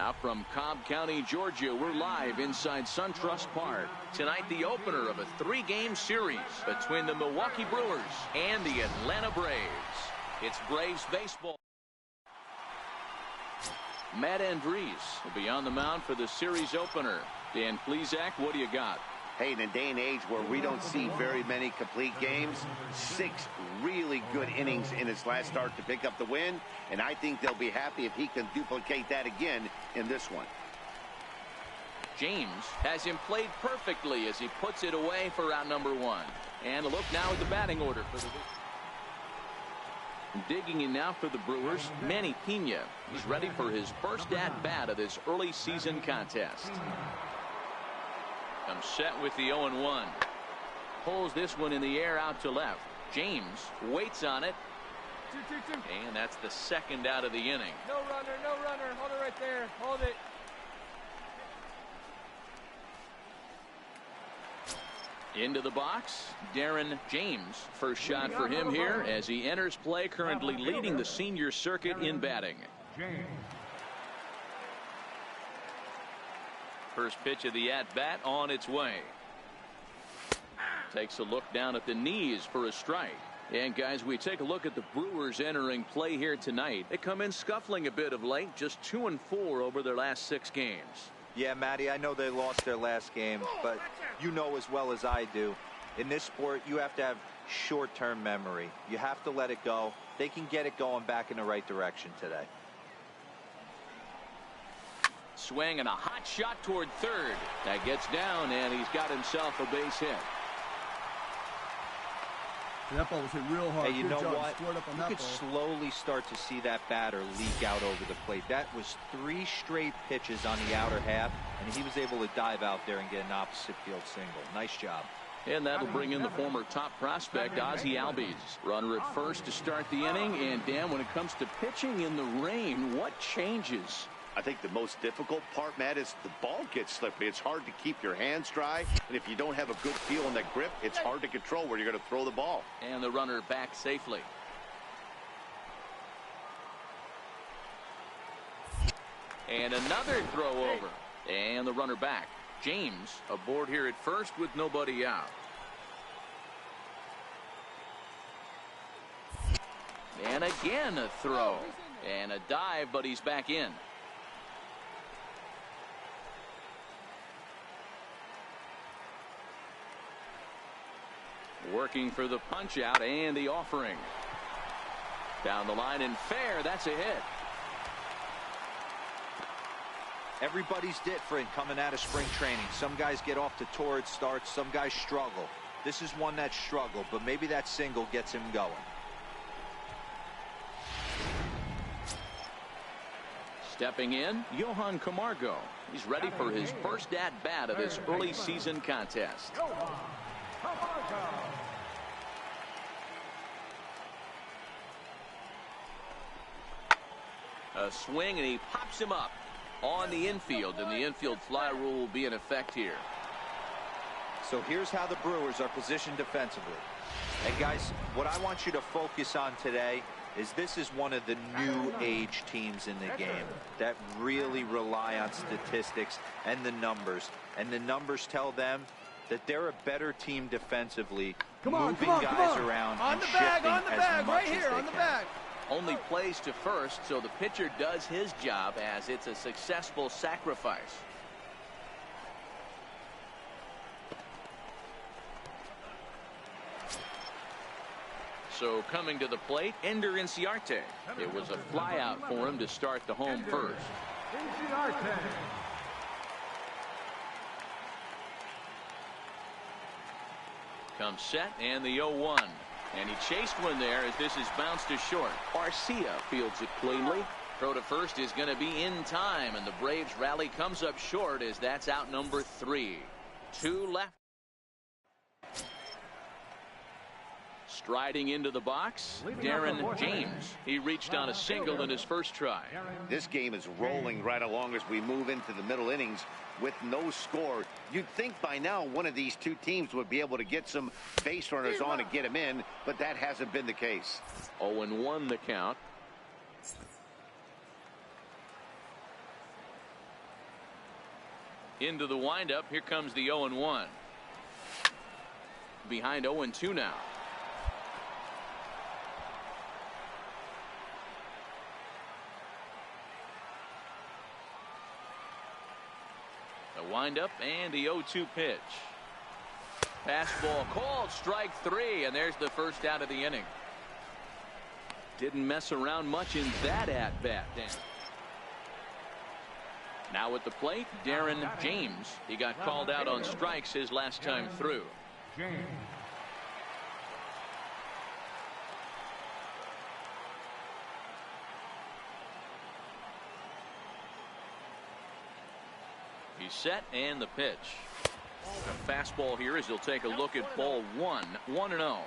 Now from Cobb County, Georgia, we're live inside SunTrust Park. Tonight, the opener of a 3-game series between the Milwaukee Brewers and the Atlanta Braves. It's Braves baseball. Matt Andriese will be on the mound for the series opener. Dan Plesac, what do you got? Hey, in a day and age where we don't see very many complete games, 6 really good innings in his last start to pick up the win, and I think they'll be happy if he can duplicate that again in this one. James has him played perfectly as he puts it away for out number 1. And a look now at the batting order for the digging in now for the Brewers, Manny Pena. He's ready for his first at-bat of this early season contest. Comes set with the 0-1. Pulls this one in the air out to left. James waits on it. And that's the second out of the inning. No runner, no runner. Hold it right there. Hold it. Into the box, Darren James. First shot for him here as he enters play, currently leading the senior circuit in batting. First pitch of the at-bat on its way. Takes a look down at the knees for a strike. And guys, we take a look at the Brewers entering play here tonight. They come in scuffling a bit of late, just 2-4 over their last 6 games. Yeah, Matty, I know they lost their last game, but you know as well as I do, in this sport, you have to have short-term memory. You have to let it go. They can get it going back in the right direction today. Swing and a hot shot toward third. That gets down, and he's got himself a base hit. That ball was hit real hard. Hey, you know what? You could slowly start to see that batter leak out over the plate. That was 3 straight pitches on the outer half, and he was able to dive out there and get an opposite field single. Nice job. And that'll bring in the former top prospect, Ozzie Albies. Runner at first to start the inning. And, Dan, when it comes to pitching in the rain, what changes? I think the most difficult part, Matt, is the ball gets slippery. It's hard to keep your hands dry, and if you don't have a good feel on that grip, it's hard to control where you're going to throw the ball. And the runner back safely. And another throw over. And the runner back. James aboard here at first with nobody out. And again a throw. And a dive, but he's back in. Working for the punch out and the offering. Down the line and fair. That's a hit. Everybody's different coming out of spring training. Some guys get off to torrid starts. Some guys struggle. This is one that struggled, but maybe that single gets him going. Stepping in, Johan Camargo. He's ready for his first at-bat of this early season contest. A swing, and he pops him up on the infield, and the infield fly rule will be in effect here. So here's how the Brewers are positioned defensively. And guys, what I want you to focus on today is this is one of the new age teams in the game that really rely on statistics and the numbers. And the numbers tell them that they're a better team defensively, moving guys around and shifting as much as they can. Only plays to first, so the pitcher does his job as it's a successful sacrifice. So coming to the plate, Ender Inciarte. It was a flyout for him to start the home first. Comes set and the 0-1. And he chased one there as this is bounced to short. Arcia fields it cleanly. Throw to first is going to be in time, and the Braves rally comes up short as that's out number 3. 2 left. Striding into the box, Darren James. He reached on a single in his first try. This game is rolling right along as we move into the middle innings with no score. You'd think by now one of these two teams would be able to get some base runners on and get them in, but that hasn't been the case. 0-1 the count. Into the windup. Here comes the 0-1. Behind 0-2 now. The windup and the 0-2 pitch. Fastball called, strike 3, and there's the first out of the inning. Didn't mess around much in that at bat, Dan. Now at the plate, Darren James. He got called out on strikes his last time through. He's set, and the pitch. A fastball here as he'll take a look at ball 1. 1-0.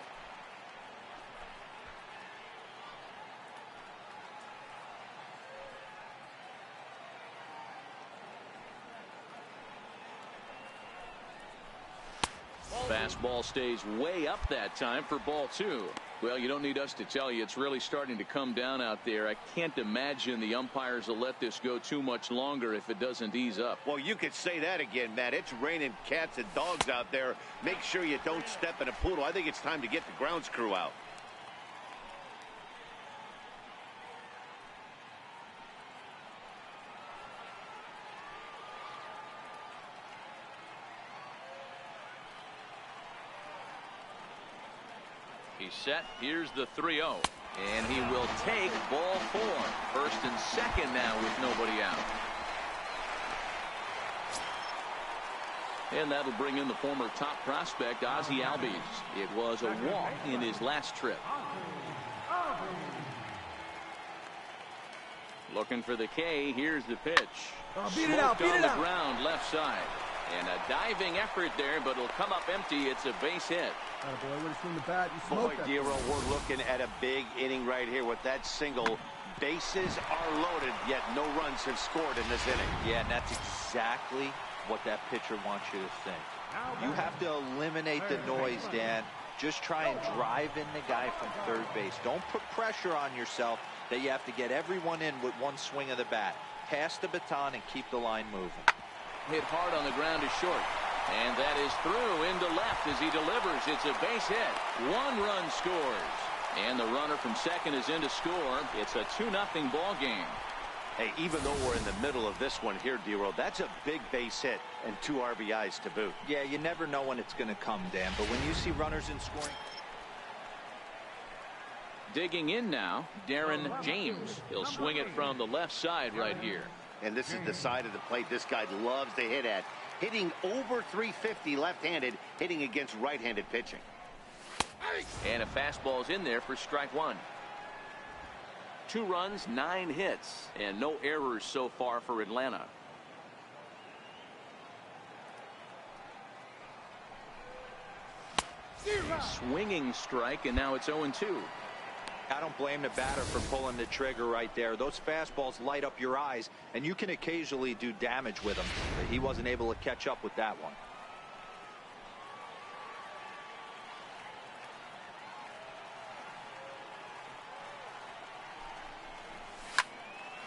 Fastball stays way up that time for ball 2. Well, you don't need us to tell you it's really starting to come down out there. I can't imagine the umpires will let this go too much longer if it doesn't ease up. Well, you could say that again, Matt. It's raining cats and dogs out there. Make sure you don't step in a poodle. I think it's time to get the grounds crew out. He's set. Here's the 3-0. And he will take ball 4. First and second now with nobody out. And that'll bring in the former top prospect, Ozzie Albies. It was a walk in his last trip. Looking for the K. Here's the pitch. Beat it out, beat it out. On the ground, left side. And a diving effort there, but it'll come up empty. It's a base hit. Boy, when it's from the bat, you Boy, smoke that. Dero, we're looking at a big inning right here with that single. Bases are loaded, yet no runs have scored in this inning. Yeah, and that's exactly what that pitcher wants you to think. You have to eliminate the noise, Dan. Just try and drive in the guy from third base. Don't put pressure on yourself that you have to get everyone in with one swing of the bat. Pass the baton and keep the line moving. Hit hard on the ground to short. And that is through into left as he delivers. It's a base hit. 1 run scores. And the runner from second is in to score. It's a 2-0 ball game. Hey, even though we're in the middle of this one here, Dero, that's a big base hit and 2 RBIs to boot. Yeah, you never know when it's going to come, Dan. But when you see runners in scoring. Digging in now, Darren James. He'll swing it from the left side right here. And this is the side of the plate this guy loves to hit at. Hitting over 350 left-handed, hitting against right-handed pitching. And a fastball's in there for strike 1. 2 runs, 9 hits, and no errors so far for Atlanta. Swinging strike, and now it's 0-2. I don't blame the batter for pulling the trigger right there. Those fastballs light up your eyes, and you can occasionally do damage with them. But he wasn't able to catch up with that one.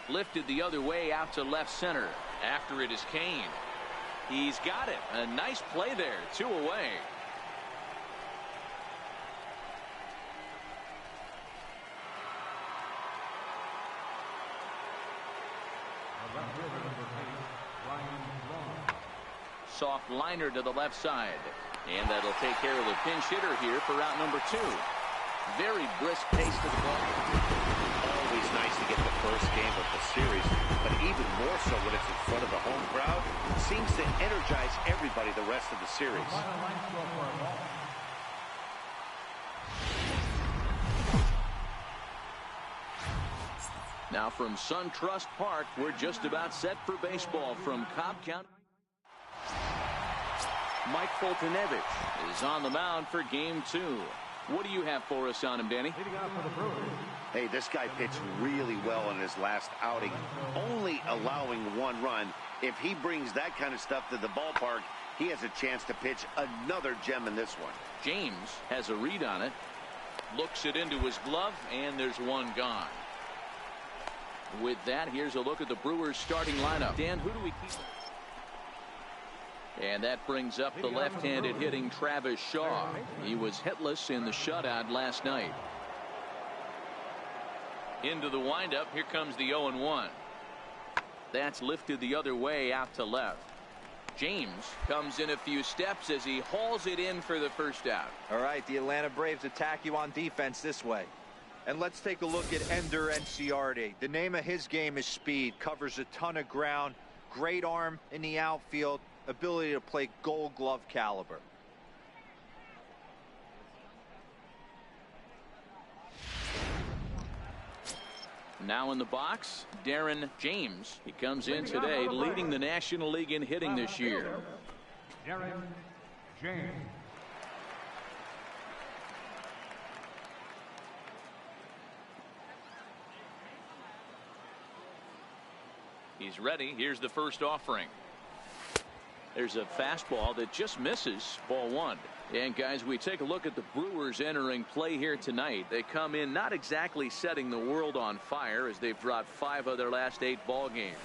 Lifted the other way out to left center. After it is Kane. He's got it. A nice play there. 2 away. Soft liner to the left side. And that'll take care of the pinch hitter here for out number 2. Very brisk pace to the ball. Always nice to get the first game of the series, but even more so when it's in front of the home crowd. Seems to energize everybody the rest of the series. Now from SunTrust Park, we're just about set for baseball from Cobb County. Mike Foltynewicz is on the mound for game 2. What do you have for us on him, Danny? Hey, this guy pitched really well in his last outing, only allowing 1 run. If he brings that kind of stuff to the ballpark, he has a chance to pitch another gem in this one. James has a read on it, looks it into his glove, and there's 1 gone. With that, here's a look at the Brewers starting lineup. Dan, who do we keep? And that brings up the left-handed hitting Travis Shaw. He was hitless in the shutout last night. Into the windup. Here comes the 0-1. That's lifted the other way out to left. James comes in a few steps as he hauls it in for the first out. All right, the Atlanta Braves attack you on defense this way. And let's take a look at Ender Enciarte. The name of his game is speed. Covers a ton of ground. Great arm in the outfield. Ability to play Gold Glove caliber. Now in the box, Darren James. He comes in today leading the National League in hitting this year. Darren James. He's ready. Here's the first offering. There's a fastball that just misses. Ball one. And guys, we take a look at the Brewers entering play here tonight. They come in not exactly setting the world on fire as they've dropped 5 of their last 8 ball games.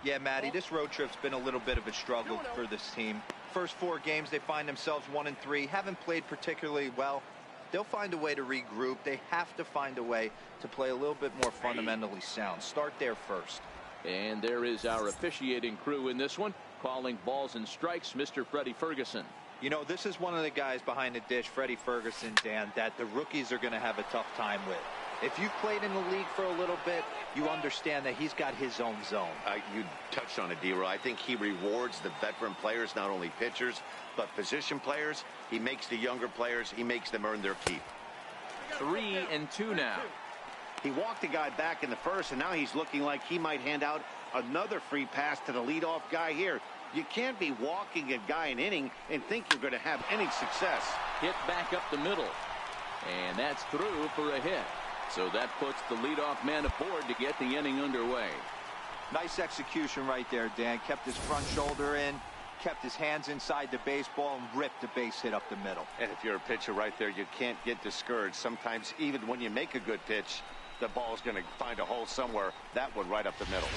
Yeah, Matty, this road trip's been a little bit of a struggle for this team. First 4 games, they find themselves 1-3. Haven't played particularly well. They'll find a way to regroup. They have to find a way to play a little bit more fundamentally sound. Start there first. And there is our officiating crew in this one, calling balls and strikes, Mr. Freddie Ferguson. You know, this is one of the guys behind the dish, Freddie Ferguson, Dan, that the rookies are going to have a tough time with. If you've played in the league for a little bit, you understand that he's got his own zone. You touched on it, D-Roy. I think he rewards the veteran players, not only pitchers, but position players. He makes the younger players, he makes them earn their keep. 3-2 now. He walked the guy back in the first, and now he's looking like he might hand out another free pass to the leadoff guy here. You can't be walking a guy an inning and think you're going to have any success. Hit back up the middle. And that's through for a hit. So that puts the leadoff man aboard to get the inning underway. Nice execution right there, Dan. Kept his front shoulder in, kept his hands inside the baseball, and ripped the base hit up the middle. And if you're a pitcher right there, you can't get discouraged. Sometimes even when you make a good pitch, the ball's going to find a hole somewhere. That one right up the middle.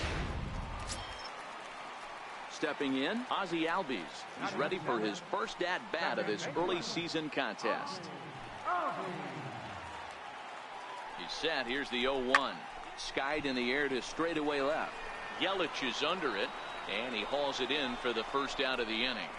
Stepping in, Ozzie Albies. He's ready for his first at-bat of this early season contest. He's set. Here's the 0-1. Skied in the air to straightaway left. Yelich is under it, and he hauls it in for the first out of the inning.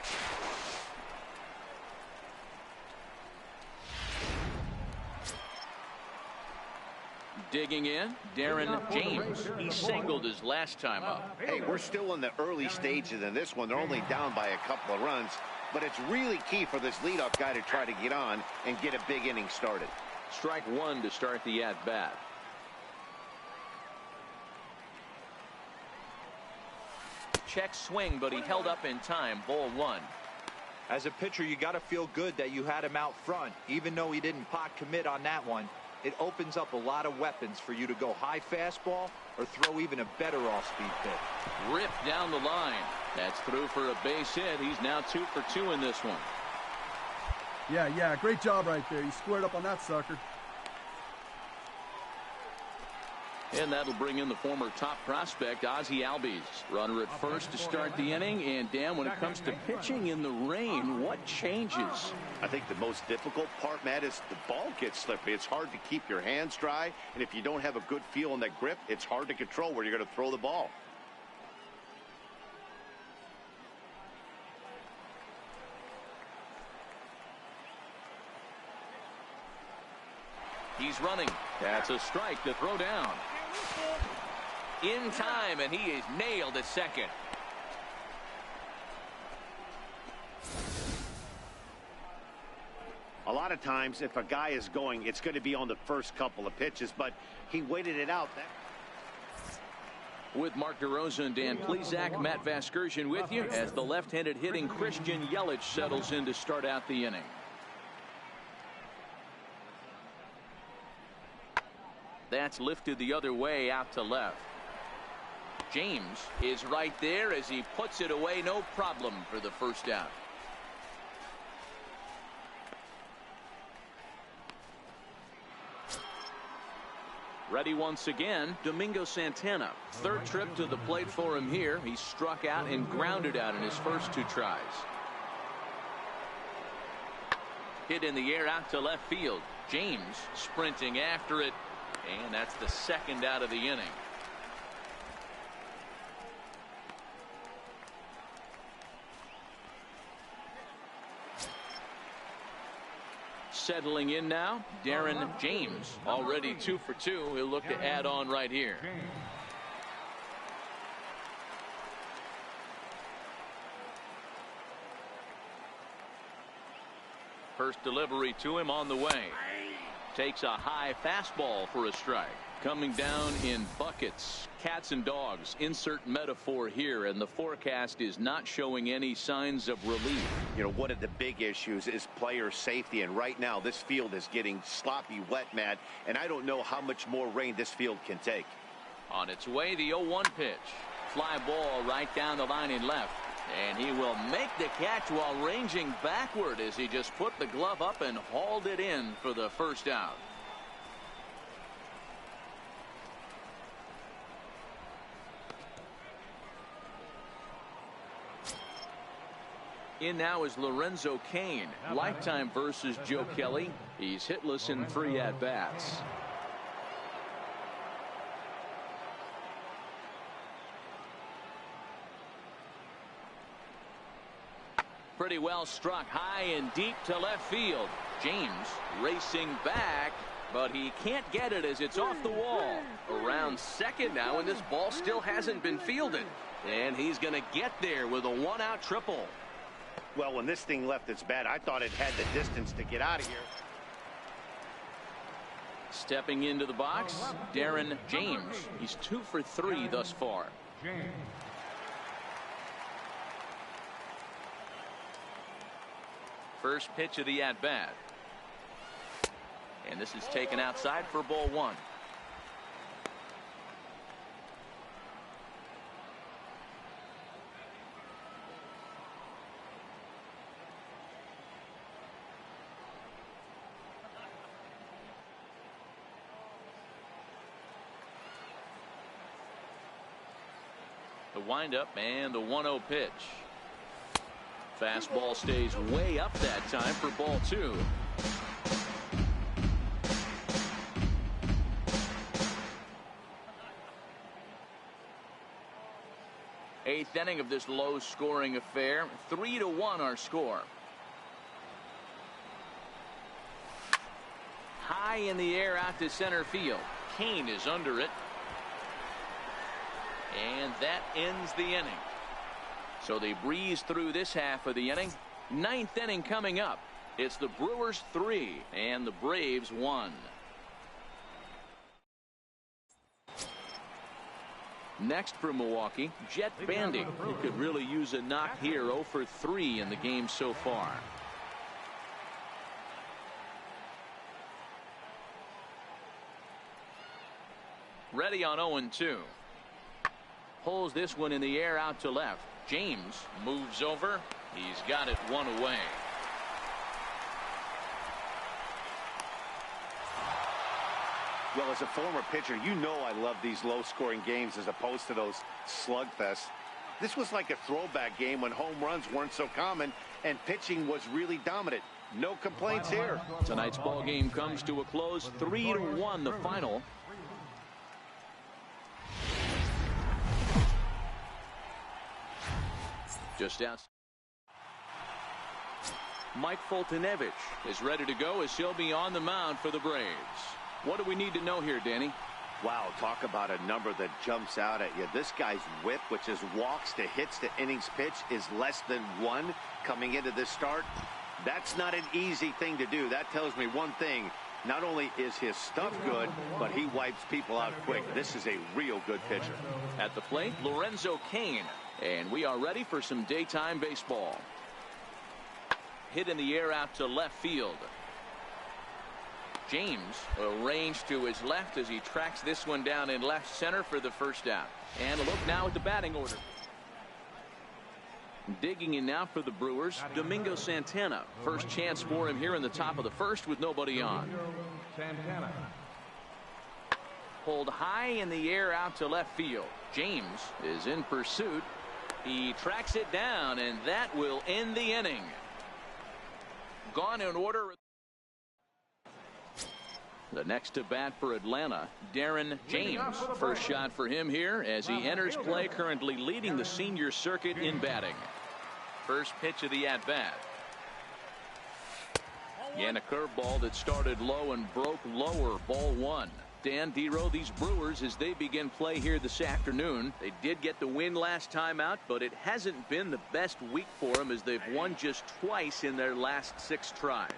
Digging in, Darren James. He singled his last time up. Hey, we're still in the early stages in this one. They're only down by a couple of runs, but it's really key for this leadoff guy to try to get on and get a big inning started. Strike one to start the at-bat. Check swing, but he held up in time. Ball one. As a pitcher, you got to feel good that you had him out front, even though he didn't pot commit on that one. It opens up a lot of weapons for you to go high fastball or throw even a better off-speed pitch. Ripped down the line. That's through for a base hit. He's now 2 for 2 in this one. Yeah, great job right there. You squared up on that sucker. And that'll bring in the former top prospect, Ozzie Albies. Runner at first to start the inning. And, Dan, when it comes to pitching in the rain, what changes? I think the most difficult part, Matt, is the ball gets slippery. It's hard to keep your hands dry. And if you don't have a good feel in that grip, it's hard to control where you're going to throw the ball. He's running. That's a strike to throw down. In time, and he is nailed at second. A lot of times, if a guy is going, it's going to be on the first couple of pitches, but he waited it out. With Mark DeRosa and Dan Plesac, Matt Vasgersian with you as the left-handed hitting Christian Yelich settles in to start out the inning. That's lifted the other way out to left. James is right there as he puts it away, no problem for the first out. Ready once again, Domingo Santana. Third trip to the plate for him here. He struck out and grounded out in his first 2 tries. Hit in the air out to left field. James sprinting after it, and that's the second out of the inning. Settling in now, Darren James, already 2 for 2. He'll look to add on right here. First delivery to him on the way. Takes a high fastball for a strike. Coming down in buckets, cats and dogs, insert metaphor here, and the forecast is not showing any signs of relief. You know, one of the big issues is player safety, and right now this field is getting sloppy wet, Matt, and I don't know how much more rain this field can take. On its way, the 0-1 pitch. Fly ball right down the line in left, and he will make the catch while ranging backward as he just put the glove up and hauled it in for the first out. In now is Lorenzo Cain. Lifetime versus Joe Kelly. He's hitless in 3 at-bats. Pretty well struck high and deep to left field. James racing back, but he can't get it as it's off the wall. Around second now, and this ball still hasn't been fielded. And he's going to get there with a 1-out triple. Well, when this thing left its bat, I thought it had the distance to get out of here. Stepping into the box, Darren James. He's 2 for 3 thus far. First pitch of the at-bat. And this is taken outside for ball 1. The windup and the 1-0 pitch. Fastball stays way up that time for ball 2. Eighth inning of this low-scoring affair. 3-1 our score. High in the air out to center field. Cain is under it. And that ends the inning. So they breeze through this half of the inning. 9th inning coming up. It's the Brewers 3 and the Braves 1. Next for Milwaukee, Jet Bandy, who could really use a knock here. 0 for 3 in the game so far. Ready on 0-2. Pulls this one in the air out to left. James moves over. He's got it 1 away. Well, as a former pitcher, you know I love these low-scoring games as opposed to those slugfests. This was like a throwback game when home runs weren't so common and pitching was really dominant. No complaints here. Tonight's ball game comes to a close. 3-1 the final. Just out. Mike Foltynewicz is ready to go as he'll be on the mound for the Braves. What do we need to know here, Danny? Wow, talk about a number that jumps out at you. This guy's whip, which is walks to hits to innings pitch, is less than 1 coming into this start. That's not an easy thing to do. That tells me one thing. Not only is his stuff good, but he wipes people out quick. This is a real good pitcher. At the plate, Lorenzo Cain. And we are ready for some daytime baseball. Hit in the air out to left field. James arranged to his left as he tracks this one down in left center for the first out. And a look now at the batting order. Digging in now for the Brewers, Domingo Santana. First chance for him here in the top of the first with nobody on. Pulled high in the air out to left field. James is in pursuit. He tracks it down, and that will end the inning. Gone in order. The next to bat for Atlanta, Darren James. First shot for him here as he enters play, currently leading the senior circuit in batting. First pitch of the at-bat. And a curveball that started low and broke lower. Ball one. Dan Dero, these Brewers, as they begin play here this afternoon, they did get the win last time out, but it hasn't been the best week for them as they've won just twice in their last 6 tries.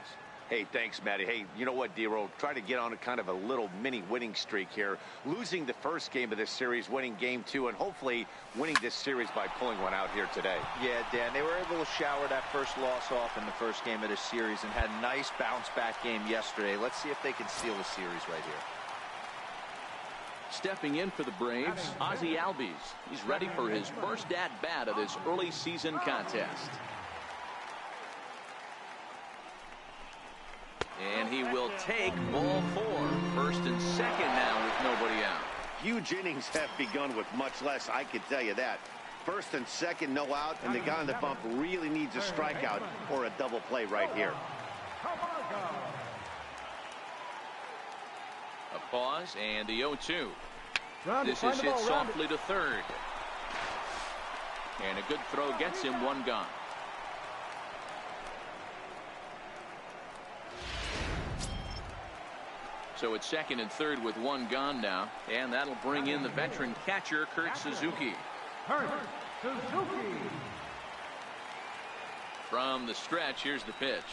Hey, thanks, Matty. Hey, you know what, Dero? Try to get on a kind of a little mini winning streak here. Losing the first game of this series, winning game 2, and hopefully winning this series by pulling one out here today. Yeah, Dan, they were able to shower that first loss off in the first game of this series and had a nice bounce-back game yesterday. Let's see if they can steal the series right here. Stepping in for the Braves, Ozzie Albies. He's ready for his first at-bat of this early season contest. And he will take ball 4. First and second now with nobody out. Huge innings have begun with much less, I can tell you that. First and second, no out, and the guy on the bump really needs a strikeout or a double play right here. A pause and the 0-2. This is hit softly to third. And a good throw gets him one gone. So it's second and third with one gone now. And that'll bring in the veteran catcher, Kurt Suzuki. From the stretch, here's the pitch.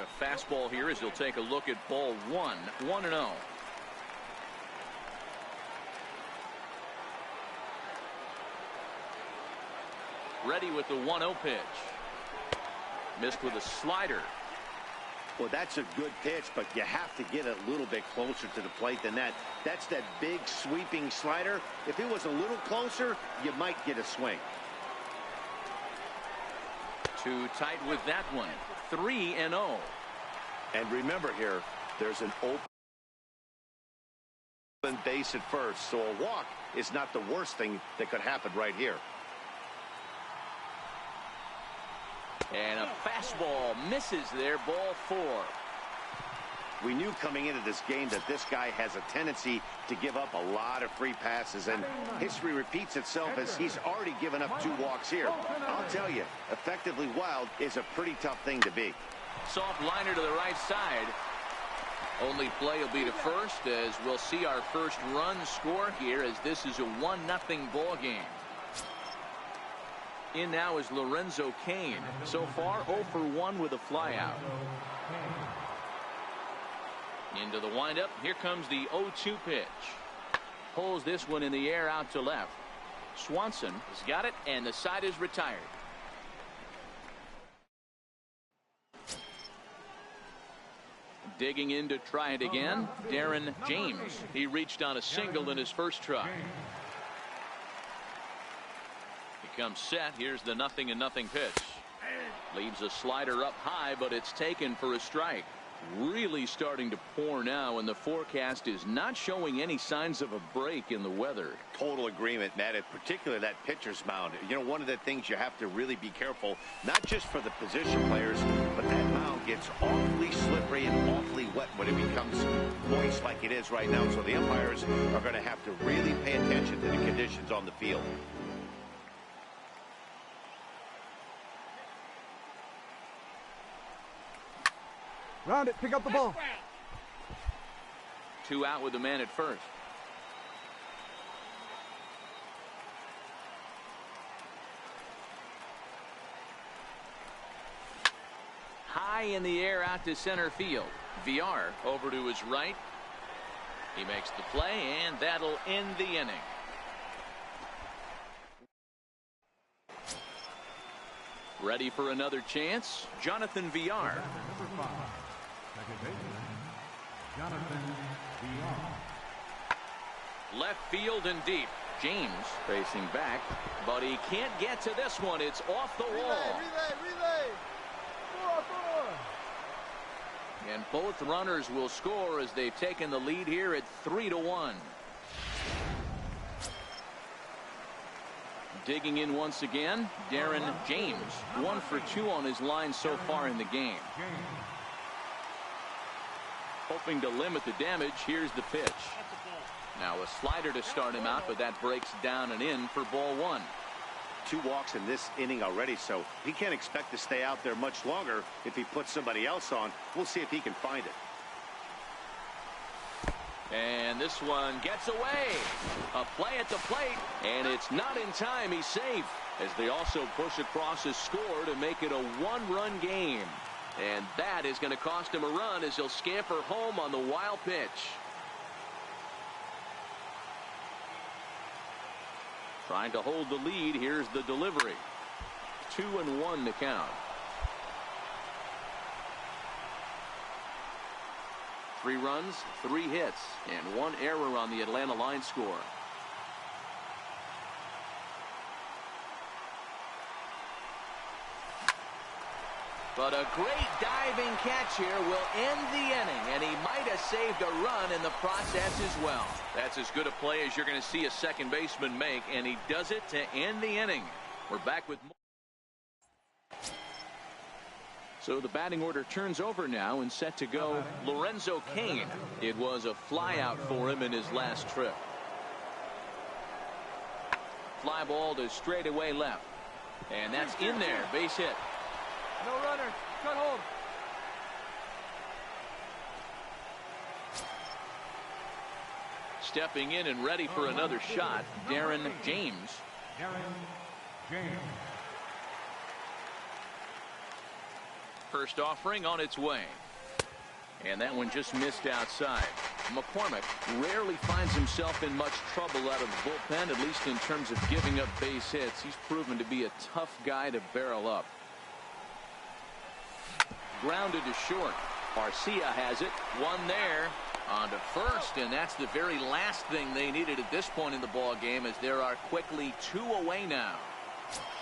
A fastball here as he'll take a look at ball 1. 1-0. Ready with the 1-0 pitch. Missed with a slider. Well, that's a good pitch, but you have to get a little bit closer to the plate than that. That's that big sweeping slider. If it was a little closer, you might get a swing. Too tight with that one. 3-0. And remember here, there's an open base at first, so a walk is not the worst thing that could happen right here. And a fastball misses there, ball 4. We knew coming into this game that this guy has a tendency to give up a lot of free passes, and history repeats itself as he's already given up 2 walks here. I'll tell you, effectively wild is a pretty tough thing to be. Soft liner to the right side. Only play will be to first as we'll see our first run score here as this is a 1-0 ball game. In now is Lorenzo Cain. So far 0 for 1 with a flyout. Into the windup. Here comes the 0-2 pitch. Pulls this one in the air out to left. Swanson has got it and the side is retired. Digging in to try it again, Darren James. He reached on a single in his first try. Comes set. Here's the 0-0 pitch. Leaves a slider up high, but it's taken for a strike. Really starting to pour now, and the forecast is not showing any signs of a break in the weather. Total agreement, Matt, in particular that pitcher's mound. You know, one of the things you have to really be careful, not just for the position players, but that mound gets awfully slippery and awfully wet when it becomes moist like it is right now. So the umpires are going to have to really pay attention to the conditions on the field. Round it, pick up the ball. 2 out with the man at first. High in the air out to center field. VR over to his right. He makes the play, and that'll end the inning. Ready for another chance, Jonathan VR. Left field and deep. James facing back, but he can't get to this one. It's off the wall. Relay. 4. And both runners will score as they've taken the lead here at 3-1. Digging in once again, Darren James. 1 for 2 on his line so far in the game. Hoping to limit the damage. Here's the pitch. Now a slider to start him out, but that breaks down and in for ball 1. 2 walks in this inning already, so he can't expect to stay out there much longer. If he puts somebody else on, we'll see if he can find it. And this one gets away. A play at the plate, and it's not in time. He's safe as they also push across his score to make it a 1-run game. And that is going to cost him a run as he'll scamper home on the wild pitch. Trying to hold the lead. Here's the delivery. 2-1 to count. 3 runs, 3 hits, and 1 error on the Atlanta line score. But a great diving catch here will end the inning, and he might have saved a run in the process as well. That's as good a play as you're going to see a second baseman make, and he does it to end the inning. We're back with more. So the batting order turns over now and set to go Lorenzo Cain. It was a flyout for him in his last trip. Fly ball to straightaway left. And that's in there. Base hit. No runner. Cut hold. Stepping in and ready for another shot, Darren James. First offering on its way. And that one just missed outside. McCormick rarely finds himself in much trouble out of the bullpen, at least in terms of giving up base hits. He's proven to be a tough guy to barrel up. Grounded to short. Arcia has it. One there. On to first, and that's the very last thing they needed at this point in the ball game, as there are quickly 2 away now.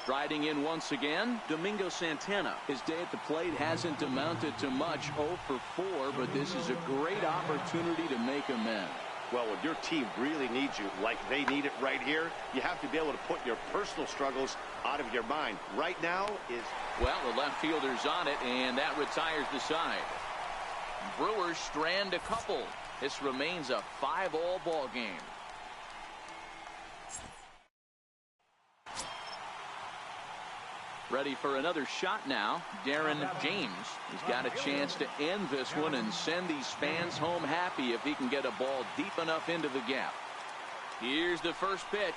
Striding in once again, Domingo Santana. His day at the plate hasn't amounted to much. 0 for 4, but this is a great opportunity to make amends. Well, when your team really needs you, like they need it right here, you have to be able to put your personal struggles out of your mind. Right now is... Well, the left fielder's on it, and that retires the side. Brewers strand a couple. This remains a 5-all ball game. Ready for another shot now. Darren James has got a chance to end this one and send these fans home happy if he can get a ball deep enough into the gap. Here's the first pitch.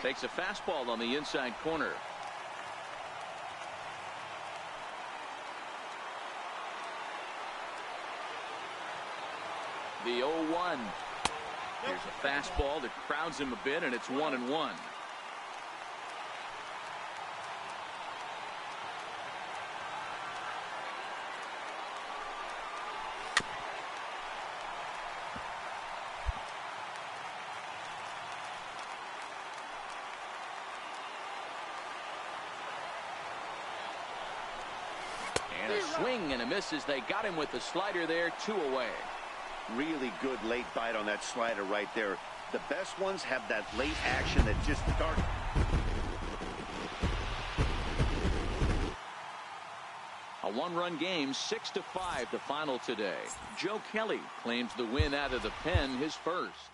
Takes a fastball on the inside corner. The 0-1. Here's a fastball that crowds him a bit, and it's 1-1. And a swing and a miss as they got him with the slider there. 2 away. Really good late bite on that slider right there. The best ones have that late action that just starts. A 1-run game, 6-5 the final today. Joe Kelly claims the win out of the pen, his first.